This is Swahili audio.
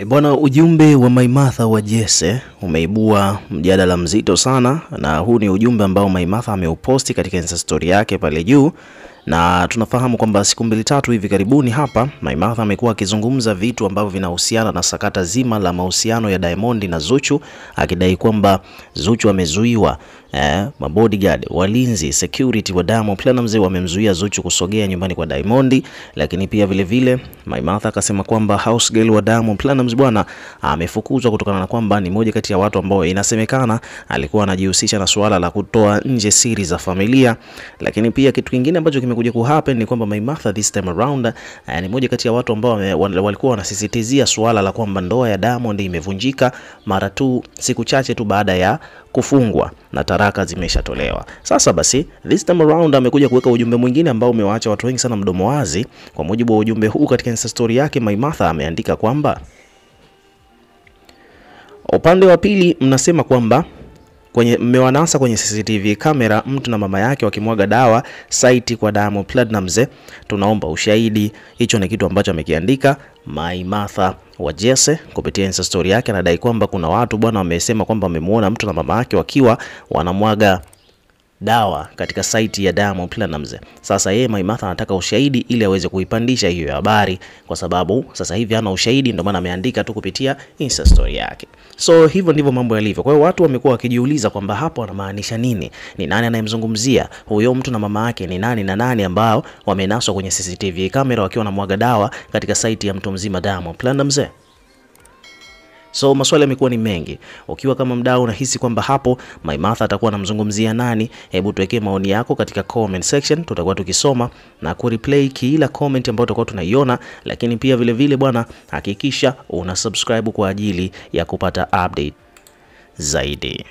Bwana, ujumbe wa Maimartha wa Jesse umeibua mjadala mzito sana, na huu ni ujumbe ambao Maimartha ameuposti katika Insta story yake pale juu. Na tunafahamu kwamba siku mbili tatu hivi karibuni hapa Maimartha amekuwa akizungumza vitu ambavyo vinahusiana na sakata zima la mahusiano ya Diamond na Zuchu, akidai kwamba Zuchu amezuiwa, mabodyguard, walinzi, security wa Diamond Platnumz wamemzuia Zuchu kusogea nyumbani kwa Diamond. Lakini pia vile vile Maimartha akasema kwamba house girl wa Diamond Platnumz bwana amefukuzwa kutokana na kwamba ni moja kati ya watu ambao inasemekana alikuwa anajihusisha na suala la kutoa nje siri za familia. Lakini pia kitu kingine ambacho kimekuja kuhappen ni kwamba Maimartha this time around ni moja kati ya watu ambao walikuwa wanasisitizia suala la kwamba ndoa ya Diamond imevunjika mara tu siku chache tu baada ya kufungwa na taraka zimeshatolewa. Sasa basi this time around amekuja kuweka ujumbe mwingine ambao umewaacha watu wengi sana mdomo wazi. Kwa mujibu wa ujumbe huu katika Insta story yake, Maimartha ameandika kwamba upande wa pili mnasema kwamba mmewanasa kwenye CCTV kamera mtu na mama yake wakimwaga dawa site kwa Diamond Platnumz, tunaomba ushahidi. Hicho ni kitu ambacho amekiandika Maimartha wa Jesse kupitia Insta story yake. Anadai kwamba kuna watu bwana wamesema kwamba wamemuona mtu na mama yake wakiwa wanamwaga dawa katika site ya Diamond Platnumz. Sasa yeye Maimartha anataka ushahidi ili aweze kuipandisha hiyo habari, kwa sababu sasa hivi hana ushahidi, ndio maana ameandika tu kupitia Insta story yake. So hivyo ndivyo mambo yalivyo. Kwa hiyo watu wamekuwa wakijiuliza kwamba hapo anamaanisha nini? Ni nani anayemzungumzia? Huyo mtu na mama yake ni nani na nani ambao wamenaswa kwenye CCTV kamera wakiwa wanamwaga dawa katika site ya mtu mzima Diamond Platnumz? So maswali yamekuwa ni mengi. Ukiwa kama mdau unahisi kwamba hapo Maimartha atakuwa anamzungumzia nani? Hebu tuwekee maoni yako katika comment section, tutakuwa tukisoma na kureplay kila comment ambayo tutakuwa tunaiona. Lakini pia vile vile bwana, hakikisha una subscribe kwa ajili ya kupata update zaidi.